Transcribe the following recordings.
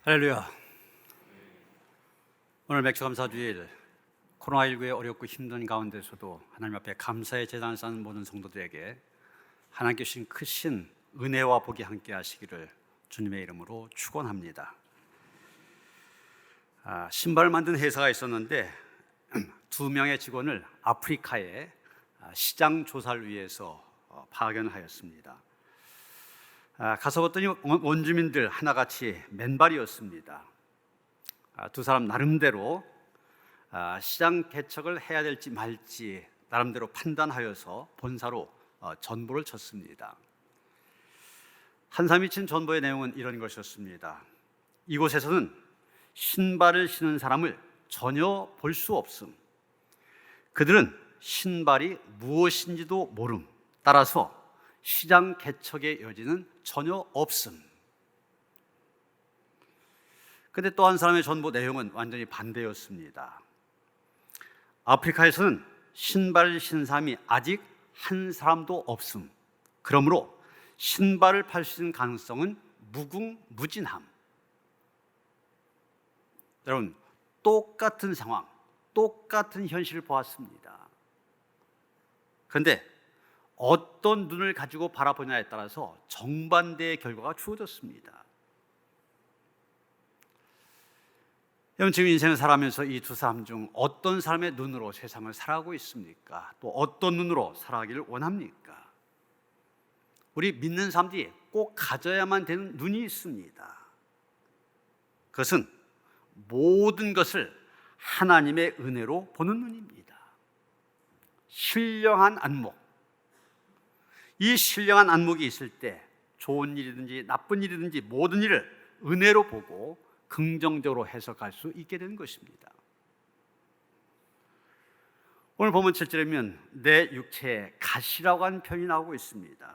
할렐루야. 오늘 맥주감사주일, 코로나19의 어렵고 힘든 가운데서도 하나님 앞에 감사의 제단을 쌓는 모든 성도들에게 하나님께 주신 크신 은혜와 복이 함께 하시기를 주님의 이름으로 축원합니다. 신발 만든 회사가 있었는데 2명의 직원을 아프리카에 시장 조사를 위해서 파견하였습니다. 가서 봤더니 원주민들 하나같이 맨발이었습니다. 두 사람 나름대로 시장 개척을 해야 될지 말지 나름대로 판단하여서 본사로 전보를 쳤습니다. 한 사람이 친 전보의 내용은 이런 것이었습니다. 이곳에서는 신발을 신은 사람을 전혀 볼 수 없음. 그들은 신발이 무엇인지도 모름. 따라서 시장 개척의 여지는 전혀 없음. 근데 또 한 사람의 전보 내용은 완전히 반대였습니다. 아프리카에서는 신발을 신은 사람이 아직 한 사람도 없음. 그러므로 신발을 팔 수 있는 가능성은 무궁무진함. 여러분, 똑같은 상황, 똑같은 현실을 보았습니다. 그런데 어떤 눈을 가지고 바라보냐에 따라서 정반대의 결과가 주어졌습니다. 여러분, 지금 인생을 살아가면서 이 두 사람 중 어떤 사람의 눈으로 세상을 살아가고 있습니까? 또 어떤 눈으로 살아가기를 원합니까? 우리 믿는 사람들이 꼭 가져야만 되는 눈이 있습니다. 그것은 모든 것을 하나님의 은혜로 보는 눈입니다. 신령한 안목. 이 신령한 안목이 있을 때 좋은 일이든지 나쁜 일이든지 모든 일을 은혜로 보고 긍정적으로 해석할 수 있게 되는 것입니다. 오늘 본문 7절에 보면 내 육체에 가시라고 하는 표현이 나오고 있습니다.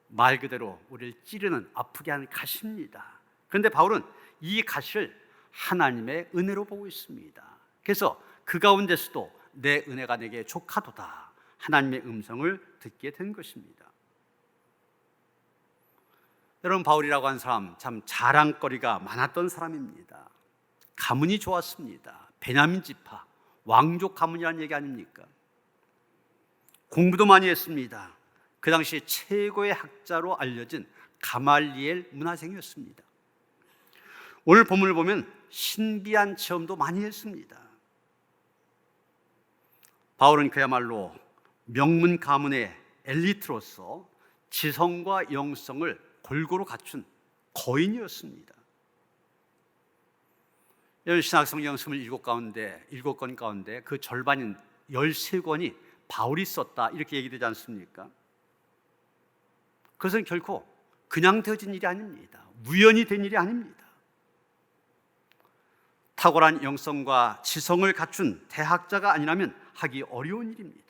말 그대로 우리를 찌르는 아프게 하는 가시입니다. 그런데 바울은 이 가시를 하나님의 은혜로 보고 있습니다. 그래서 그 가운데서도 내 은혜가 내게 족하도다, 하나님의 음성을 듣게 된 것입니다. 여러분, 바울이라고 하는 사람 참 자랑거리가 많았던 사람입니다. 가문이 좋았습니다. 베냐민 지파, 왕족 가문이라는 얘기 아닙니까? 공부도 많이 했습니다. 그 당시 최고의 학자로 알려진 가말리엘 문화생이었습니다. 오늘 본문을 보면 신비한 체험도 많이 했습니다. 바울은 그야말로 명문 가문의 엘리트로서 지성과 영성을 골고루 갖춘 거인이었습니다. 여러분, 신약성경 27권 가운데 그 절반인 13권이 바울이 썼다 이렇게 얘기되지 않습니까? 그것은 결코 그냥 되어진 일이 아닙니다. 우연히 된 일이 아닙니다. 탁월한 영성과 지성을 갖춘 대학자가 아니라면 하기 어려운 일입니다.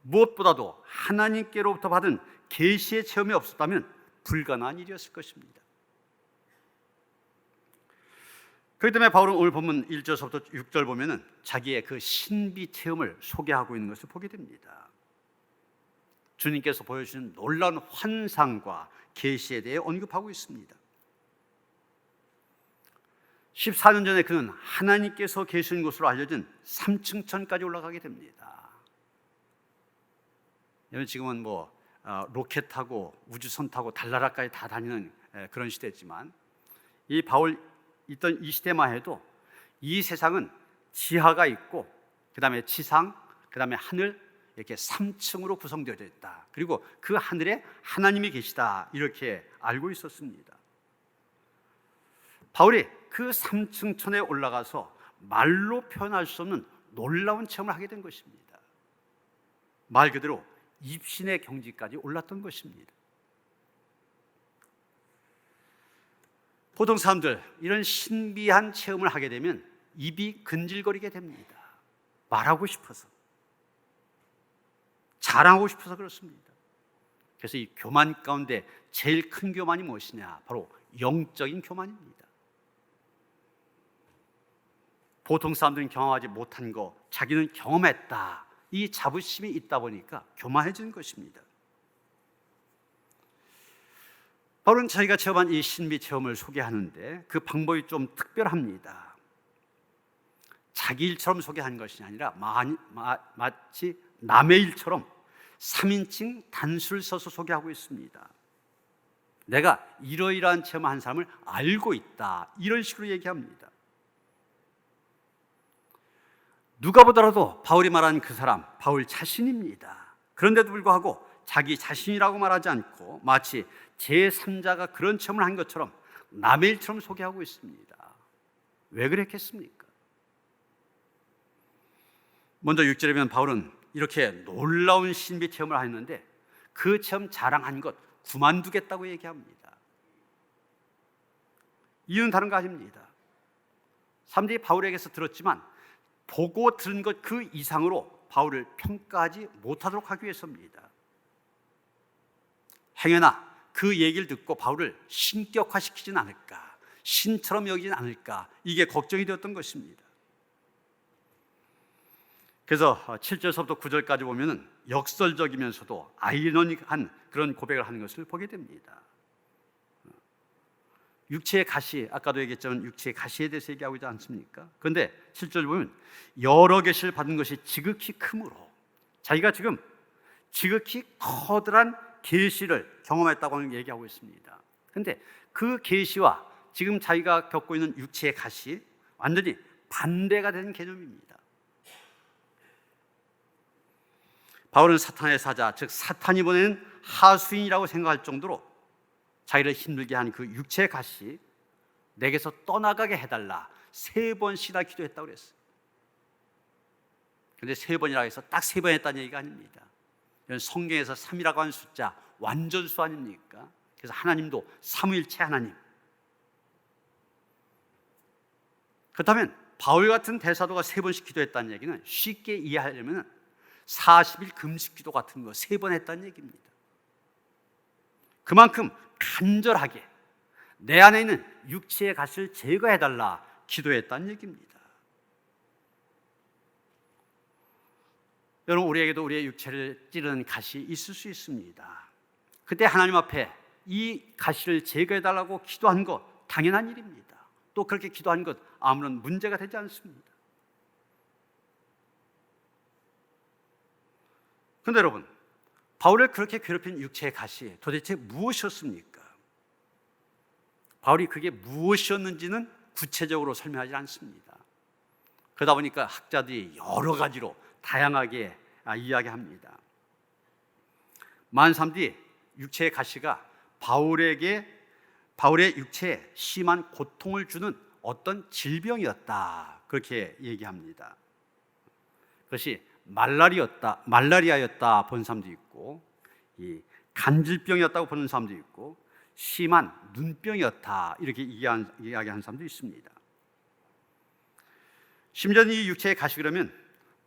무엇보다도 하나님께로부터 받은 계시의 체험이 없었다면 불가능한 일이었을 것입니다. 그렇기 때문에 바울은 오늘 본문 1절부터 6절 보면은 자기의 그 신비 체험을 소개하고 있는 것을 보게 됩니다. 주님께서 보여주신 놀라운 환상과 계시에 대해 언급하고 있습니다. 14년 전에 그는 하나님께서 계신 곳으로 알려진 3층천까지 올라가게 됩니다. 지금은 로켓 타고 우주선 타고 달나라까지 다 다니는 그런 시대지만 이 바울 있던 이 시대만 해도 이 세상은 지하가 있고 그 다음에 지상, 그 다음에 하늘 이렇게 3층으로 구성되어 있다. 그리고 그 하늘에 하나님이 계시다 이렇게 알고 있었습니다. 바울이 그 3층천에 올라가서 말로 표현할 수 없는 놀라운 체험을 하게 된 것입니다. 말 그대로 입신의 경지까지 올랐던 것입니다. 보통 사람들 이런 신비한 체험을 하게 되면 입이 근질거리게 됩니다. 말하고 싶어서, 자랑하고 싶어서 그렇습니다. 그래서 이 교만 가운데 제일 큰 교만이 무엇이냐? 바로 영적인 교만입니다. 보통 사람들은 경험하지 못한 거 자기는 경험했다, 이 자부심이 있다 보니까 교만해지는 것입니다. 바울은 자기가 체험한 이 신비 체험을 소개하는데 그 방법이 좀 특별합니다. 자기 일처럼 소개한 것이 아니라 마치 남의 일처럼 3인칭 단수를 써서 소개하고 있습니다. 내가 이러이러한 체험한 사람을 알고 있다, 이런 식으로 얘기합니다. 누가 보더라도 바울이 말한 그 사람, 바울 자신입니다. 그런데도 불구하고 자기 자신이라고 말하지 않고 마치 제3자가 그런 체험을 한 것처럼 남의 일처럼 소개하고 있습니다. 왜 그랬겠습니까? 먼저 6절에 보면 바울은 이렇게 놀라운 신비 체험을 했는데 그 체험 자랑한 것 그만두겠다고 얘기합니다. 이유는 다른 거 아닙니다. 사람들이 바울에게서 들었지만 보고 들은 것 그 이상으로 바울을 평가하지 못하도록 하기 위해서입니다. 행여나 그 얘기를 듣고 바울을 신격화시키진 않을까, 신처럼 여기진 않을까, 이게 걱정이 되었던 것입니다. 그래서 7절서부터 9절까지 보면은 역설적이면서도 아이러니한 그런 고백을 하는 것을 보게 됩니다. 육체의 가시, 아까도 얘기했지만 육체의 가시에 대해서 얘기하고 있지 않습니까? 그런데 7절 보면 여러 계시를 받은 것이 지극히 크므로, 자기가 지금 지극히 커다란 계시를 경험했다고 얘기하고 있습니다. 그런데 그 계시와 지금 자기가 겪고 있는 육체의 가시, 완전히 반대가 되는 개념입니다. 바울은 사탄의 사자, 즉 사탄이 보내는 하수인이라고 생각할 정도로 자기를 힘들게 하는 그 육체의 가시, 내게서 떠나가게 해달라 3번씩이나 기도했다고 그랬어요. 그런데 3번이라고 해서 딱 3번 했다는 얘기가 아닙니다. 이건 성경에서 3이라고 하는 숫자 완전수 아닙니까? 그래서 하나님도 삼위일체 하나님. 그렇다면 바울 같은 대사도가 3번씩 기도했다는 얘기는 쉽게 이해하려면 40일 금식 기도 같은 거 3번 했다는 얘기입니다. 그만큼 간절하게 내 안에 있는 육체의 가시를 제거해달라 기도했다는 얘기입니다. 여러분, 우리에게도 우리의 육체를 찌르는 가시 있을 수 있습니다. 그때 하나님 앞에 이 가시를 제거해달라고 기도한 것 당연한 일입니다. 또 그렇게 기도한 것 아무런 문제가 되지 않습니다. 그런데 여러분, 바울을 그렇게 괴롭힌 육체의 가시 도대체 무엇이었습니까? 바울이 그게 무엇이었는지는 구체적으로 설명하지 않습니다. 그러다 보니까 학자들이 여러 가지로 다양하게 이야기합니다. 많은 사람들이 육체의 가시가 바울의 육체에 심한 고통을 주는 어떤 질병이었다, 그렇게 얘기합니다. 그것이 말라리아였다 본 사람도 있고, 이 간질병이었다고 보는 사람도 있고, 심한 눈병이었다 이렇게 이야기하는 사람도 있습니다. 심지어 이 육체의 가시, 그러면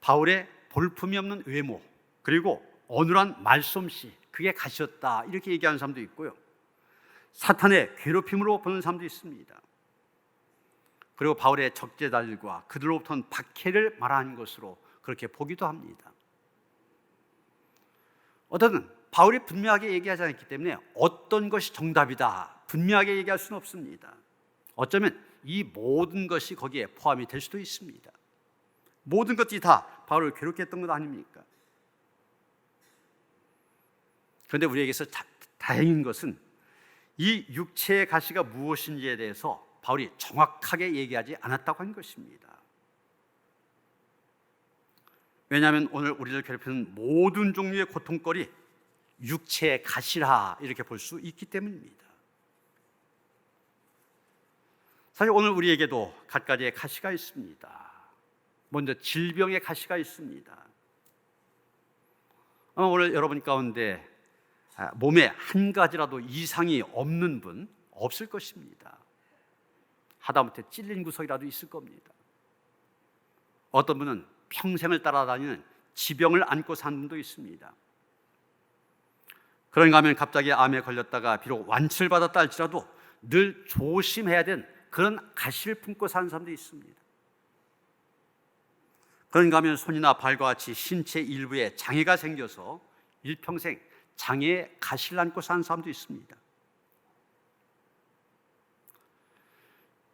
바울의 볼품이 없는 외모, 그리고 어눌한 말솜씨, 그게 가시였다 이렇게 얘기하는 사람도 있고요, 사탄의 괴롭힘으로 보는 사람도 있습니다. 그리고 바울의 적재자들과 그들로부터는 박해를 말하는 것으로 그렇게 보기도 합니다. 어쨌든 바울이 분명하게 얘기하지 않기 때문에 어떤 것이 정답이다 분명하게 얘기할 수는 없습니다. 어쩌면 이 모든 것이 거기에 포함이 될 수도 있습니다. 모든 것들이 다 바울을 괴롭게 했던 것 아닙니까? 그런데 우리에게서 다행인 것은 이 육체의 가시가 무엇인지에 대해서 바울이 정확하게 얘기하지 않았다고 하는 것입니다. 왜냐하면 오늘 우리를 괴롭히는 모든 종류의 고통거리 육체의 가시라 이렇게 볼 수 있기 때문입니다. 사실 오늘 우리에게도 갖가지의 가시가 있습니다. 먼저 질병의 가시가 있습니다. 오늘 여러분 가운데 몸에 한 가지라도 이상이 없는 분 없을 것입니다. 하다못해 찔린 구석이라도 있을 겁니다. 어떤 분은 평생을 따라다니는 지병을 안고 사는 분도 있습니다. 그런가 하면 갑자기 암에 걸렸다가 비록 완치를 받았다 할지라도 늘 조심해야 되는 그런 가시를 품고 사는 사람도 있습니다. 그런가 하면 손이나 발과 같이 신체 일부에 장애가 생겨서 일평생 장애의 가시를 안고 사는 사람도 있습니다.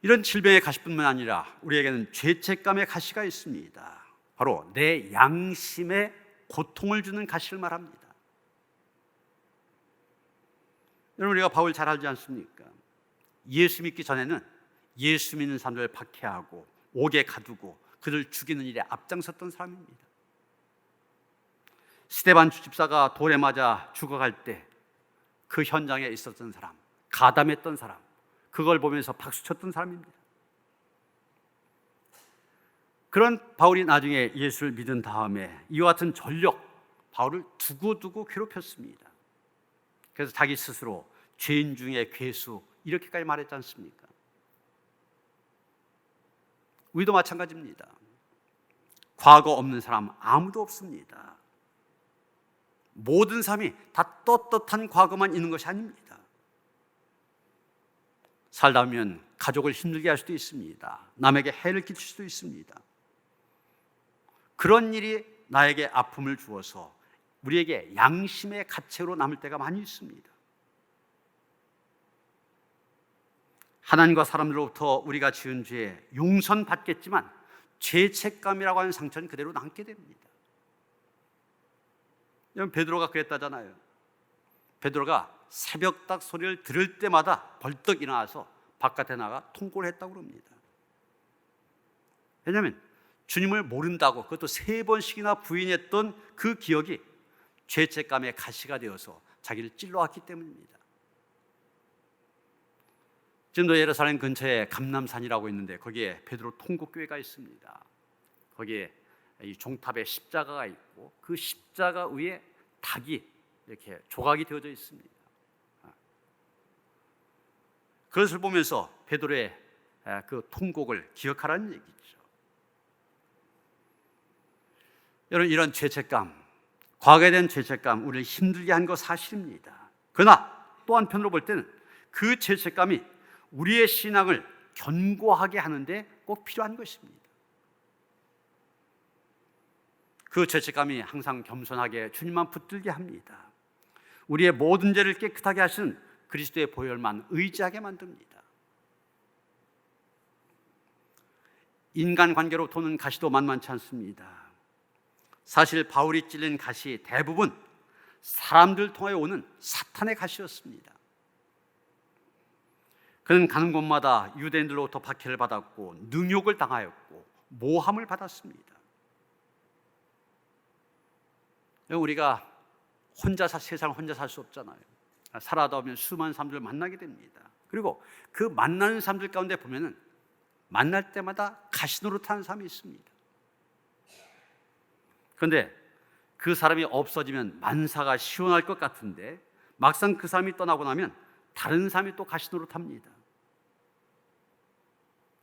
이런 질병의 가시뿐만 아니라 우리에게는 죄책감의 가시가 있습니다. 바로 내 양심에 고통을 주는 가시를 말합니다. 여러분, 우리가 바울 잘 알지 않습니까? 예수 믿기 전에는 예수 믿는 사람들을 박해하고 옥에 가두고 그를 죽이는 일에 앞장섰던 사람입니다. 스데반 주집사가 돌에 맞아 죽어갈 때 그 현장에 있었던 사람, 가담했던 사람, 그걸 보면서 박수쳤던 사람입니다. 그런 바울이 나중에 예수를 믿은 다음에 이와 같은 전력, 바울을 두고두고 괴롭혔습니다. 그래서 자기 스스로 죄인 중에 괴수 이렇게까지 말했지 않습니까? 우리도 마찬가지입니다. 과거 없는 사람 아무도 없습니다. 모든 사람이 다 떳떳한 과거만 있는 것이 아닙니다. 살다 보면 가족을 힘들게 할 수도 있습니다. 남에게 해를 끼칠 수도 있습니다. 그런 일이 나에게 아픔을 주어서 우리에게 양심의 가책으로 남을 때가 많이 있습니다. 하나님과 사람들로부터 우리가 지은 죄에 용서받겠지만 죄책감이라고 하는 상처는 그대로 남게 됩니다. 여러분, 베드로가 그랬다잖아요. 베드로가 새벽닭 소리를 들을 때마다 벌떡 일어나서 바깥에 나가 통곡을 했다고 합니다. 왜냐하면 주님을 모른다고 그것도 3번씩이나 부인했던 그 기억이 죄책감의 가시가 되어서 자기를 찔러왔기 때문입니다. 지금도 예루살렘 근처에 감람산이라고 있는데 거기에 베드로 통곡교회가 있습니다. 거기에 이 종탑에 십자가가 있고 그 십자가 위에 닭이 이렇게 조각이 되어져 있습니다. 그것을 보면서 베드로의 그 통곡을 기억하라는 얘기죠. 여러분, 이런 죄책감, 과거에 대한 죄책감 우리를 힘들게 한 거 사실입니다. 그러나 또 한편으로 볼 때는 그 죄책감이 우리의 신앙을 견고하게 하는데 꼭 필요한 것입니다. 그 죄책감이 항상 겸손하게 주님만 붙들게 합니다. 우리의 모든 죄를 깨끗하게 하시는 그리스도의 보혈만 의지하게 만듭니다. 인간관계로부터 오는 가시도 만만치 않습니다. 사실 바울이 찔린 가시 대부분 사람들 통해 오는 사탄의 가시였습니다. 그는 가는 곳마다 유대인들로부터 박해를 받았고 능욕을 당하였고 모함을 받았습니다. 우리가 세상을 혼자 살 수 없잖아요. 살아다 보면 수많은 사람들을 만나게 됩니다. 그리고 그 만나는 사람들 가운데 보면은 만날 때마다 가시노릇하는 사람이 있습니다. 그런데 그 사람이 없어지면 만사가 시원할 것 같은데 막상 그 사람이 떠나고 나면 다른 사람이 또 가시노릇합니다.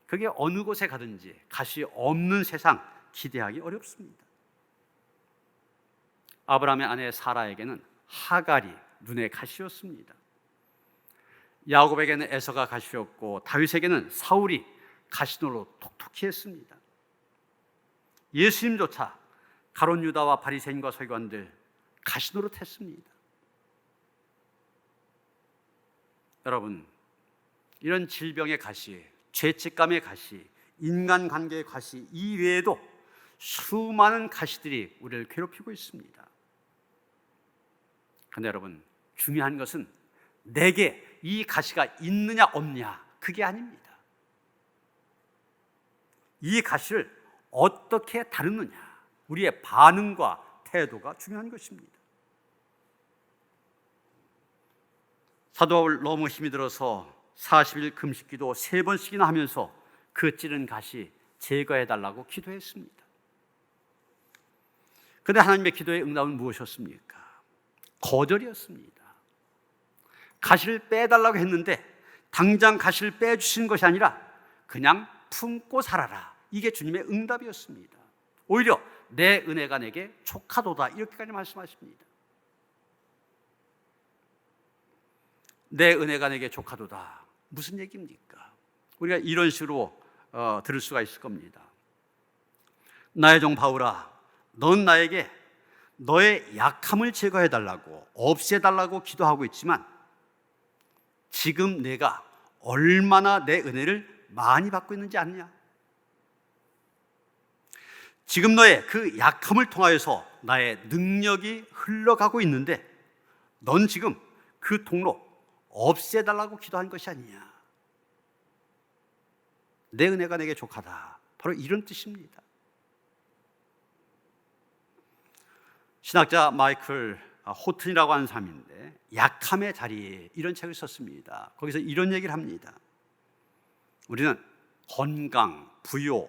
그게 어느 곳에 가든지 가시 없는 세상 기대하기 어렵습니다. 아브라함의 아내 사라에게는 하갈이 눈의 가시였습니다. 야곱에게는 에서가 가시였고 다윗에게는 사울이 가시노로 톡톡히 했습니다. 예수님조차 가룟 유다와 바리새인과 서기관들 가시노릇 했습니다. 여러분, 이런 질병의 가시, 죄책감의 가시, 인간관계의 가시 이외에도 수많은 가시들이 우리를 괴롭히고 있습니다. 그런데 여러분, 중요한 것은 내게 이 가시가 있느냐 없느냐 그게 아닙니다. 이 가시를 어떻게 다루느냐, 우리의 반응과 태도가 중요한 것입니다. 사도 바울 너무 힘이 들어서 40일 금식기도 3번씩이나 하면서 그 찌른 가시 제거해달라고 기도했습니다. 그런데 하나님의 기도의 응답은 무엇이었습니까? 거절이었습니다. 가시를 빼달라고 했는데 당장 가시를 빼주신 것이 아니라 그냥 품고 살아라, 이게 주님의 응답이었습니다. 오히려 내 은혜가 내게 족하도다, 이렇게까지 말씀하십니다. 내 은혜가 내게 족하도다, 무슨 얘기입니까? 우리가 이런 식으로 들을 수가 있을 겁니다. 나의 종 바울아, 넌 나에게 너의 약함을 제거해달라고, 없애달라고 기도하고 있지만 지금 내가 얼마나 내 은혜를 많이 받고 있는지 아느냐? 지금 너의 그 약함을 통하여서 나의 능력이 흘러가고 있는데 넌 지금 그 통로 없애달라고 기도한 것이 아니냐. 내 은혜가 내게 족하다. 바로 이런 뜻입니다. 신학자 마이클 호튼이라고 하는 사람인데 약함의 자리 이런 책을 썼습니다. 거기서 이런 얘기를 합니다. 우리는 건강, 부요,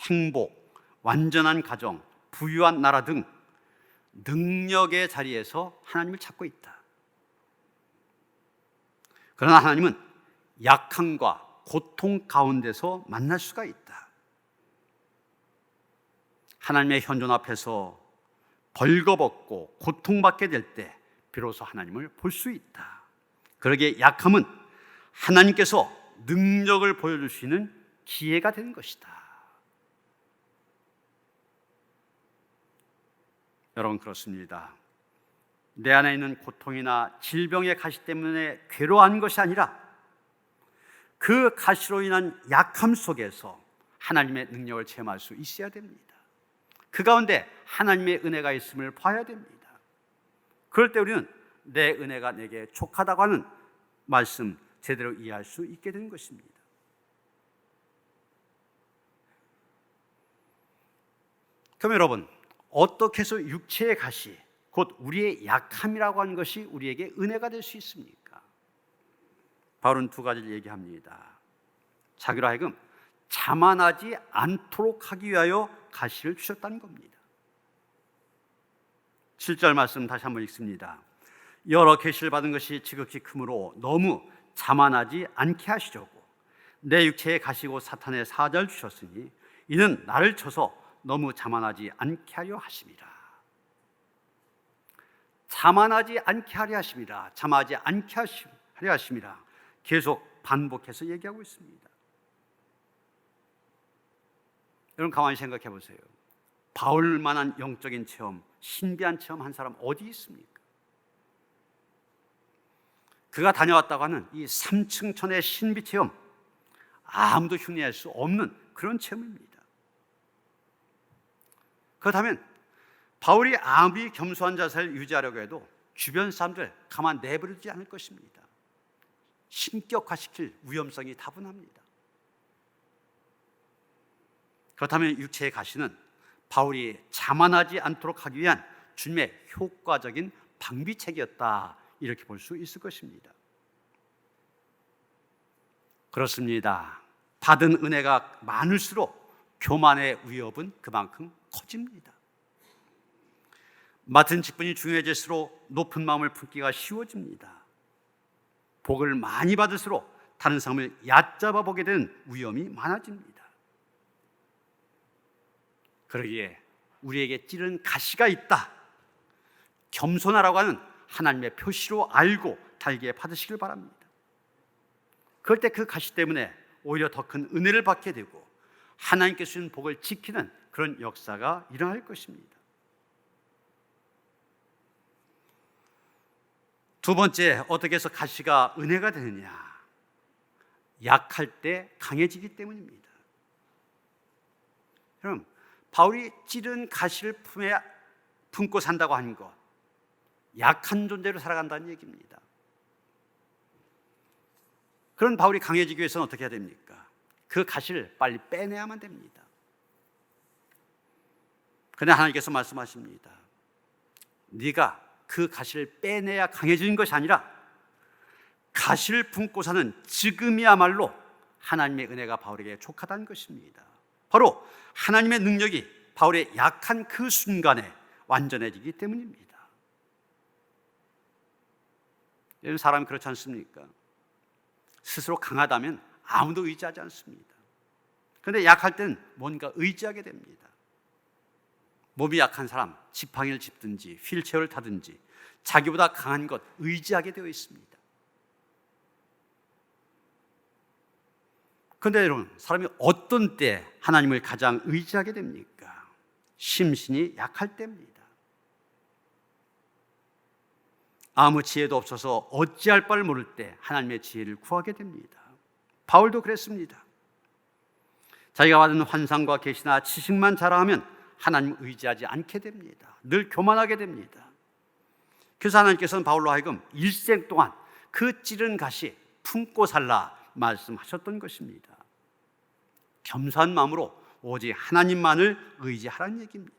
행복, 완전한 가정, 부유한 나라 등 능력의 자리에서 하나님을 찾고 있다. 그러나 하나님은 약함과 고통 가운데서 만날 수가 있다. 하나님의 현존 앞에서 벌거벗고 고통받게 될 때 비로소 하나님을 볼 수 있다. 그러기에 약함은 하나님께서 능력을 보여줄 수 있는 기회가 되는 것이다. 여러분, 그렇습니다. 내 안에 있는 고통이나 질병의 가시 때문에 괴로워하는 것이 아니라 그 가시로 인한 약함 속에서 하나님의 능력을 체험할 수 있어야 됩니다. 그 가운데 하나님의 은혜가 있음을 봐야 됩니다. 그럴 때 우리는 내 은혜가 내게 족하다고 하는 말씀 제대로 이해할 수 있게 되는 것입니다. 그럼 여러분, 어떻게 해서 육체의 가시, 곧 우리의 약함이라고 하는 것이 우리에게 은혜가 될 수 있습니까? 바울은 두 가지를 얘기합니다. 자기로 하여금 자만하지 않도록 하기 위하여 가시를 주셨다는 겁니다. 7절 말씀 다시 한번 읽습니다. 여러 계시를 받은 것이 지극히 크므로 너무 자만하지 않게 하시려고 내 육체에 가시고 사탄의 사자를 주셨으니 이는 나를 쳐서 너무 자만하지 않게 하려 하심이라. 자만하지 않게 하려 하심이라. 자만하지 않게 하려 하심이라. 계속 반복해서 얘기하고 있습니다. 여러분, 가만히 생각해 보세요. 바울만한 영적인 체험, 신비한 체험 한 사람 어디 있습니까? 그가 다녀왔다고 하는 이 3층천의 신비 체험, 아무도 흉내낼 수 없는 그런 체험입니다. 그렇다면 바울이 아무리 겸손한 자세를 유지하려고 해도 주변 사람들 가만 내버리지 않을 것입니다. 신격화시킬 위험성이 다분합니다. 그렇다면 육체의 가시는 바울이 자만하지 않도록 하기 위한 주님의 효과적인 방비책이었다, 이렇게 볼 수 있을 것입니다. 그렇습니다. 받은 은혜가 많을수록 교만의 위협은 그만큼 커집니다. 맡은 직분이 중요해질수록 높은 마음을 품기가 쉬워집니다. 복을 많이 받을수록 다른 사람을 얕잡아 보게 되는 위험이 많아집니다. 그러기에 우리에게 찌른 가시가 있다, 겸손하라고 하는 하나님의 표시로 알고 달게 받으시길 바랍니다. 그럴 때 그 가시 때문에 오히려 더 큰 은혜를 받게 되고 하나님께 주신 복을 지키는 그런 역사가 일어날 것입니다. 두 번째, 어떻게 해서 가시가 은혜가 되느냐? 약할 때 강해지기 때문입니다. 여러분, 바울이 찌른 가시를 품고 산다고 하는 것, 약한 존재로 살아간다는 얘기입니다. 그런 바울이 강해지기 위해서는 어떻게 해야 됩니까? 그 가시를 빨리 빼내야만 됩니다. 그런데 하나님께서 말씀하십니다. 네가 그 가시를 빼내야 강해지는 것이 아니라 가시를 품고 사는 지금이야말로 하나님의 은혜가 바울에게 족하다는 것입니다. 바로 하나님의 능력이 바울의 약한 그 순간에 완전해지기 때문입니다. 여러분, 사람이 그렇지 않습니까? 스스로 강하다면 아무도 의지하지 않습니다. 그런데 약할 때는 뭔가 의지하게 됩니다. 몸이 약한 사람, 지팡이를 짚든지 휠체어를 타든지 자기보다 강한 것 의지하게 되어 있습니다. 그런데 여러분, 사람이 어떤 때 하나님을 가장 의지하게 됩니까? 심신이 약할 때입니다. 아무 지혜도 없어서 어찌할 바를 모를 때 하나님의 지혜를 구하게 됩니다. 바울도 그랬습니다. 자기가 받은 환상과 계시나 지식만 자랑하면 하나님을 의지하지 않게 됩니다. 늘 교만하게 됩니다. 그래서 하나님께서는 바울로 하여금 일생 동안 그 찌른 가시 품고 살라 말씀하셨던 것입니다. 겸손한 마음으로 오직 하나님만을 의지하라는 얘기입니다.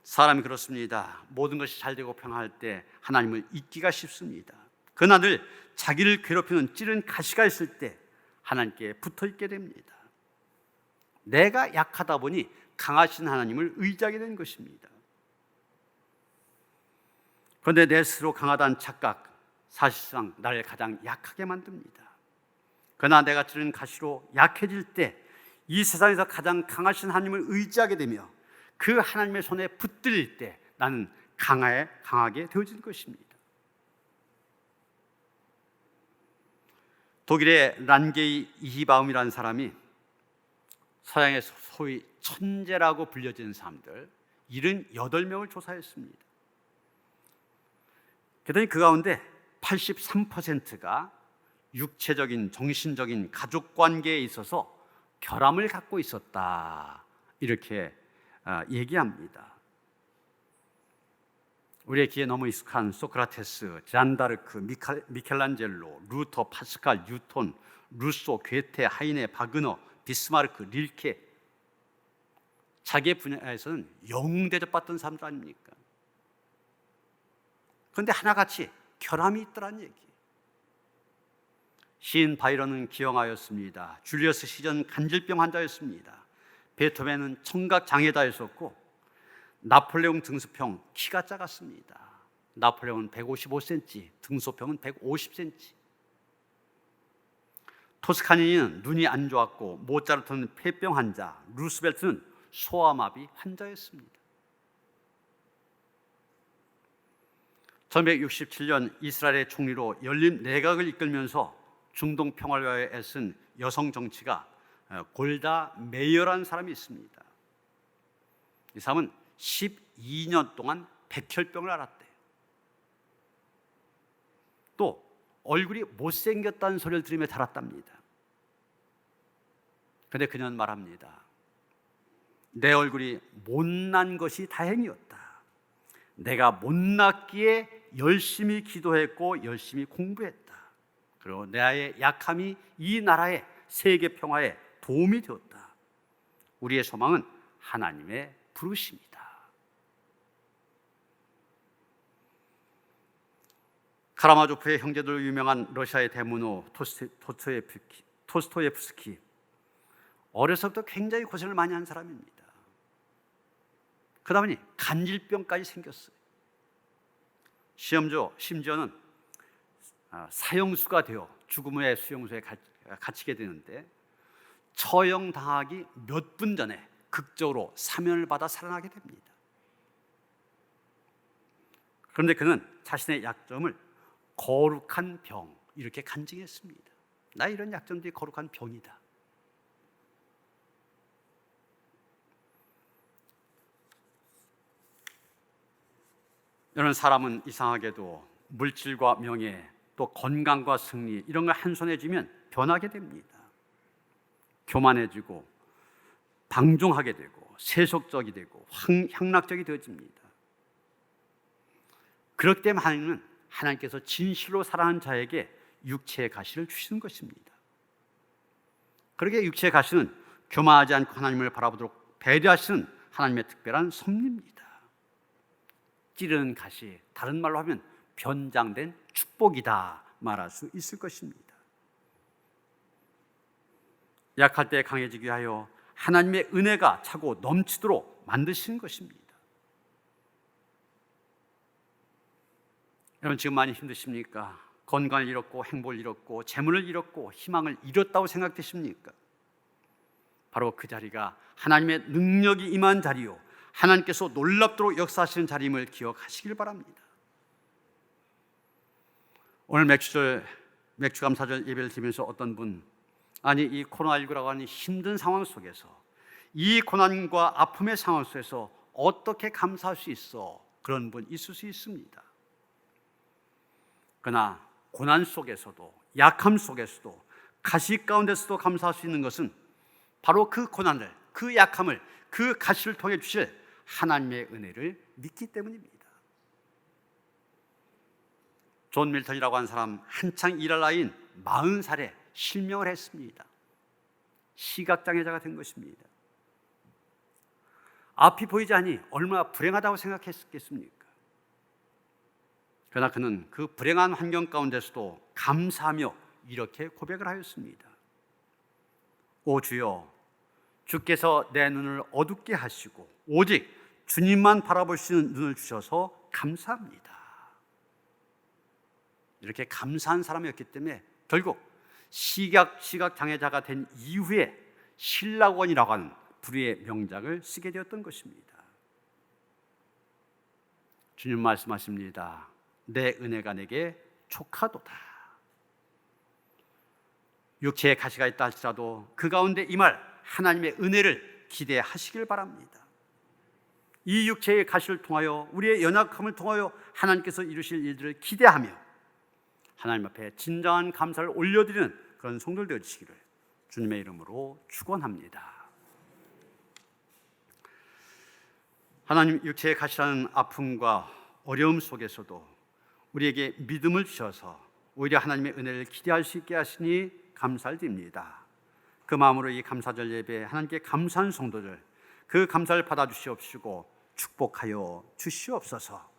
사람이 그렇습니다. 모든 것이 잘되고 평안할 때 하나님을 잊기가 쉽습니다. 그러나 늘 자기를 괴롭히는 찌른 가시가 있을 때 하나님께 붙어있게 됩니다. 내가 약하다 보니 강하신 하나님을 의지하게 된 것입니다. 그런데 내 스스로 강하다는 착각, 사실상 나를 가장 약하게 만듭니다. 그러나 내가 찌른 가시로 약해질 때 이 세상에서 가장 강하신 하나님을 의지하게 되며 그 하나님의 손에 붙들릴 때 나는 강하게 되어질 것입니다. 독일의 란게이 이히바움이라는 사람이 서양의 소위 천재라고 불려지는 사람들 78명을 조사했습니다. 그랬더니 그 가운데 83%가 육체적인, 정신적인 가족관계에 있어서 결함을 갖고 있었다, 이렇게 얘기합니다. 우리의 귀에 너무 익숙한 소크라테스, 잔다르크, 미켈란젤로, 루터, 파스칼, 뉴턴, 루소, 괴테, 하이네, 바그너, 비스마르크, 릴케, 자기의 분야에서는 영웅 대접받던 사람들 아닙니까? 그런데 하나같이 결함이 있더란 얘기. 시인 바이런은 기형하였습니다. 줄리어스 시전 간질병 환자였습니다. 베토벤은 청각 장애자였었고 나폴레옹 등소평 키가 작았습니다. 나폴레옹은 155cm, 등소평은 150cm. 토스카니는 눈이 안 좋았고 모차르트는 폐병 환자, 루스벨트는 소아마비 환자였습니다. 1967년 이스라엘의 총리로 열린 내각을 이끌면서 중동 평화를 위하여 애쓴 여성 정치가 골다 메이어라는 사람이 있습니다. 이 사람은 12년 동안 백혈병을 앓았대요. 또 얼굴이 못생겼다는 소리를 들으며 살았답니다. 그런데 그녀는 말합니다. 내 얼굴이 못난 것이 다행이었다. 내가 못났기에 열심히 기도했고 열심히 공부했다. 그리고 나의 약함이 이 나라의 세계 평화에 도움이 되었다. 우리의 소망은 하나님의 부르심이다. 카라마조프의 형제들로 유명한 러시아의 대문호 토스토예프스키, 어려서부터 굉장히 고생을 많이 한 사람입니다. 그러다 보니 간질병까지 생겼어요. 심지어는 사형수가 되어 죽음의 수용소에 갇히게 되는데 처형당하기 몇 분 전에 극적으로 사면을 받아 살아나게 됩니다. 그런데 그는 자신의 약점을 거룩한 병, 이렇게 간증했습니다. 나 이런 약점들이 거룩한 병이다. 이런 사람은 이상하게도 물질과 명예, 또 건강과 승리, 이런 걸 한 손에 쥐면 변하게 됩니다. 교만해지고 방종하게 되고 세속적이 되고 향락적이 되어집니다. 그렇기 때문에 하나님께서 진실로 사랑하는 자에게 육체의 가시를 주시는 것입니다. 그러게 육체의 가시는 교만하지 않고 하나님을 바라보도록 배려하시는 하나님의 특별한 섭리입니다. 찌르는 가시, 다른 말로 하면 변장된 축복이다 말할 수 있을 것입니다. 약할 때 강해지게 하여 하나님의 은혜가 차고 넘치도록 만드시는 것입니다. 여러분 지금 많이 힘드십니까? 건강을 잃었고 행복을 잃었고 재물을 잃었고 희망을 잃었다고 생각되십니까? 바로 그 자리가 하나님의 능력이 임한 자리요, 하나님께서 놀랍도록 역사하시는 자리임을 기억하시길 바랍니다. 오늘 맥주감사절 예배를 드리면서 어떤 분, 아니 이 코로나19라고 하는 힘든 상황 속에서, 이 고난과 아픔의 상황 속에서 어떻게 감사할 수 있어? 그런 분 있을 수 있습니다. 그러나 고난 속에서도, 약함 속에서도 가시 가운데서도 감사할 수 있는 것은 바로 그 고난을, 그 약함을, 그 가시를 통해 주실 하나님의 은혜를 믿기 때문입니다. 존 밀턴이라고 하는 사람, 한창 일할 나이인 40살에 실명을 했습니다. 시각장애자가 된 것입니다. 앞이 보이지 않니 얼마나 불행하다고 생각했겠습니까? 그러나 그는 그 불행한 환경 가운데서도 감사하며 이렇게 고백을 하였습니다. 오 주여, 주께서 내 눈을 어둡게 하시고 오직 주님만 바라볼 수 있는 눈을 주셔서 감사합니다. 이렇게 감사한 사람이었기 때문에 결국 시각장애자가 된 이후에 신라원이라고 하는 불의의 명작을 쓰게 되었던 것입니다. 주님 말씀하십니다. 내 은혜가 내게 족하도다. 육체의 가시가 있다 할지라도 그 가운데 임할 하나님의 은혜를 기대하시길 바랍니다. 이 육체의 가시를 통하여 우리의 연약함을 통하여 하나님께서 이루실 일들을 기대하며 하나님 앞에 진정한 감사를 올려드리는 그런 성도들 되어주시기를 주님의 이름으로 축원합니다. 하나님, 육체의 가시라는 아픔과 어려움 속에서도 우리에게 믿음을 주셔서 오히려 하나님의 은혜를 기대할 수 있게 하시니 감사를 드립니다. 그 마음으로 이 감사절 예배에 하나님께 감사한 성도들, 그 감사를 받아주시옵시고 축복하여 주시옵소서.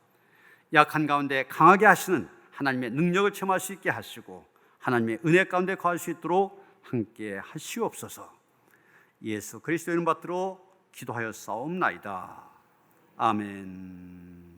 약한 가운데 강하게 하시는 하나님의 능력을 체험할 수 있게 하시고 하나님의 은혜 가운데 거할 수 있도록 함께 하시옵소서. 예수 그리스도 이름 받들어 기도하여 싸움나이다. 아멘.